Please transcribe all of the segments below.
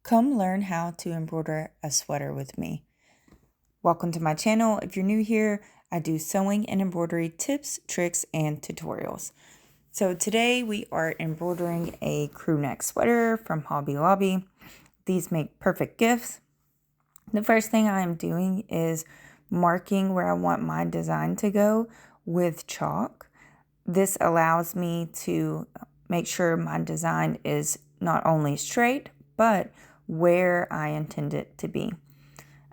Come learn how to embroider a sweater with me. Welcome to my channel. If you're new here, I do sewing and embroidery tips, tricks, and tutorials. So today we are embroidering a crew neck sweater from Hobby Lobby. These make perfect gifts. The first thing I am doing is marking where I want my design to go with chalk. This allows me to make sure my design is not only straight, but where I intend it to be.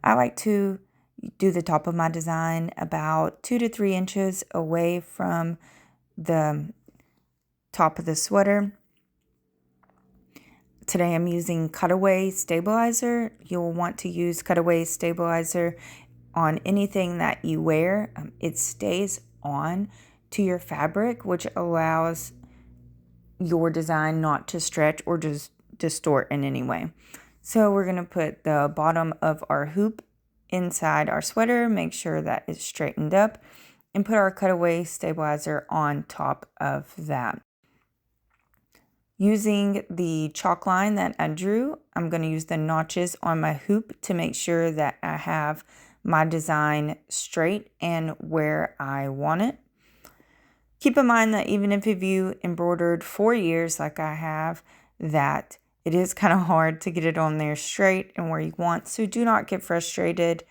I like to do the top of my design about 2 to 3 inches away from the top of the sweater. Today I'm using cutaway stabilizer. You'll want to use cutaway stabilizer on anything that you wear. It stays on to your fabric, which allows your design not to stretch or just distort in any way. So we're going to put the bottom of our hoop inside our sweater, make sure that it's straightened up, and put our cutaway stabilizer on top of that. Using the chalk line that I drew, I'm going to use the notches on my hoop to make sure that I have my design straight and where I want it. Keep in mind that even if you embroidered 4 years like I have, that it is kind of hard to get it on there straight and where you want. So do not get frustrated.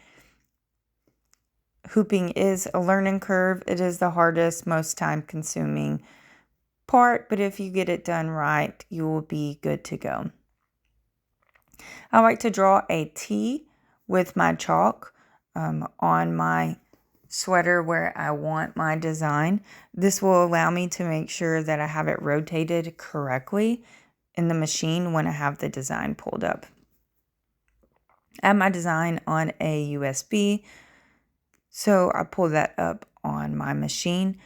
Hooping is a learning curve. It is the hardest, most time consuming part, but if you get it done right, you will be good to go. I like to draw a T with my chalk on my sweater where I want my design. This will allow me to make sure that I have it rotated correctly in the machine when I have the design pulled up. I have my design on a USB, so I pull that up on my machine.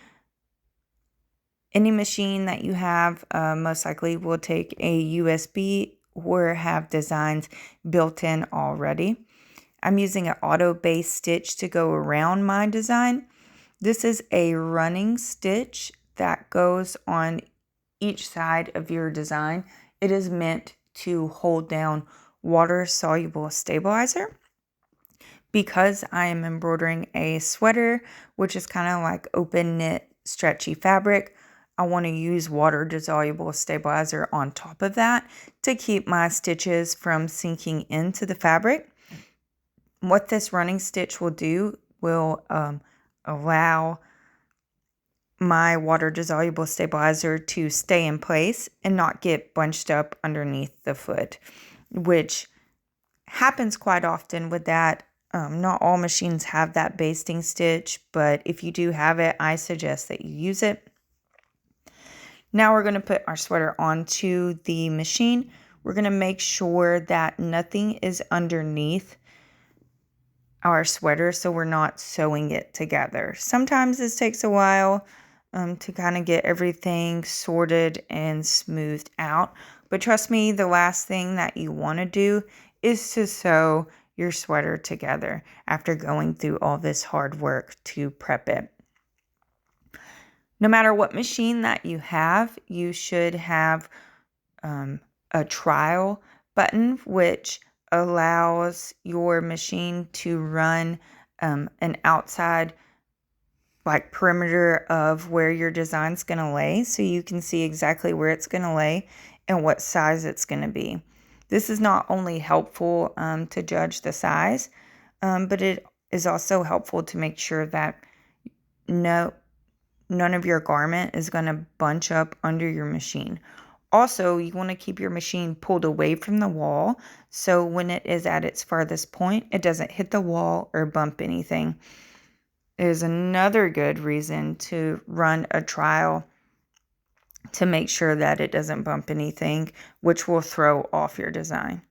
Any machine that you have most likely will take a USB or have designs built in already. I'm using an auto-based stitch to go around my design. This is a running stitch that goes on each side of your design. It is meant to hold down water-soluble stabilizer. Because I am embroidering a sweater, which is kind of like open knit, stretchy fabric, I want to use water-dissolvable stabilizer on top of that to keep my stitches from sinking into the fabric. What this running stitch will do will allow my water-dissolvable stabilizer to stay in place and not get bunched up underneath the foot, which happens quite often with that. Not all machines have that basting stitch, but if you do have it, I suggest that you use it. Now we're going to put our sweater onto the machine. We're going to make sure that nothing is underneath our sweater so we're not sewing it together. Sometimes this takes a while to kind of get everything sorted and smoothed out. But trust me, the last thing that you want to do is to sew your sweater together after going through all this hard work to prep it. No matter what machine that you have, you should have a trial button, which allows your machine to run an outside like perimeter of where your design's going to lay, so you can see exactly where it's going to lay and what size it's going to be. This is not only helpful to judge the size, but it is also helpful to make sure that none of your garment is going to bunch up under your machine. Also, you want to keep your machine pulled away from the wall, so when it is at its farthest point, it doesn't hit the wall or bump anything. There's another good reason to run a trial to make sure that it doesn't bump anything, which will throw off your design.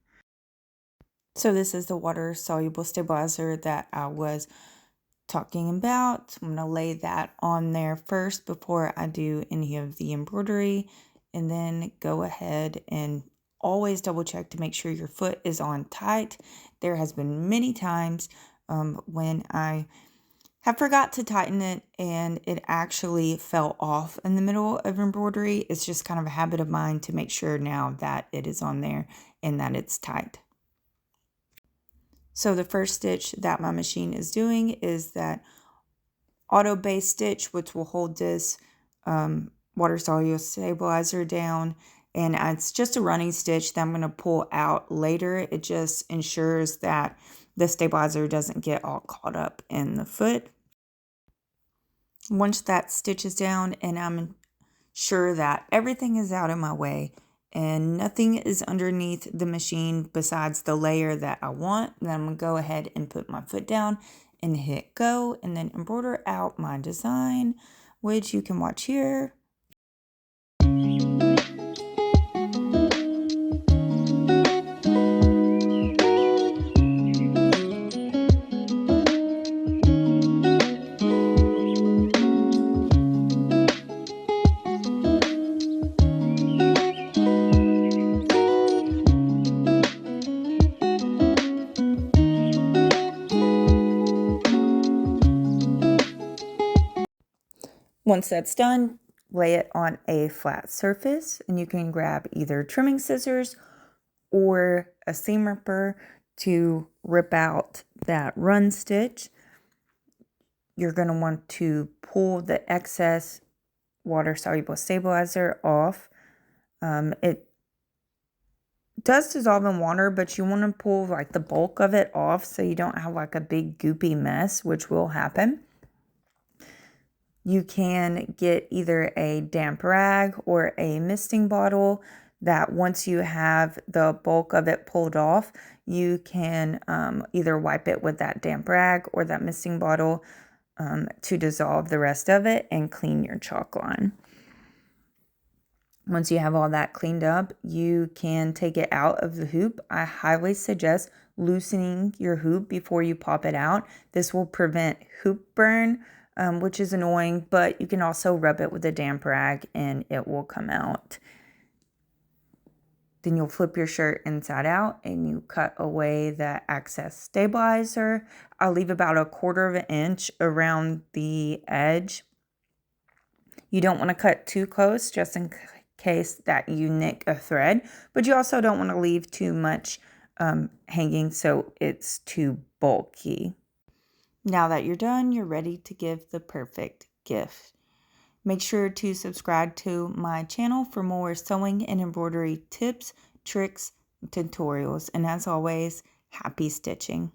So this is the water-soluble stabilizer that I was talking about. I'm going to lay that on there first before I do any of the embroidery, and then go ahead and always double check to make sure your foot is on tight. There has been many times when I have forgot to tighten it and it actually fell off in the middle of embroidery. It's just kind of a habit of mine to make sure now that it is on there and that it's tight. So the first stitch that my machine is doing is that auto base stitch, which will hold this water soluble stabilizer down, and it's just a running stitch that I'm going to pull out later. It just ensures that the stabilizer doesn't get all caught up in the foot. Once that stitch is down and I'm sure that everything is out of my way and nothing is underneath the machine besides the layer that I want, then I'm going to go ahead and put my foot down and hit go and then embroider out my design, which you can watch here. Once that's done, lay it on a flat surface, and you can grab either trimming scissors or a seam ripper to rip out that run stitch. You're going to want to pull the excess water soluble stabilizer off. It does dissolve in water, but you want to pull like the bulk of it off so you don't have like a big goopy mess, which will happen. You can get either a damp rag or a misting bottle that once you have the bulk of it pulled off, you can either wipe it with that damp rag or that misting bottle to dissolve the rest of it and clean your chalk line. Once you have all that cleaned up, you can take it out of the hoop. I highly suggest loosening your hoop before you pop it out. This will prevent hoop burn, which is annoying, but you can also rub it with a damp rag and it will come out. Then you'll flip your shirt inside out and you cut away the excess stabilizer. I'll leave about 1/4 of an inch around the edge. You don't want to cut too close just in case that you nick a thread, but you also don't want to leave too much hanging so it's too bulky. Now that you're done, you're ready to give the perfect gift. Make sure to subscribe to my channel for more sewing and embroidery tips, tricks, and tutorials. And as always, happy stitching.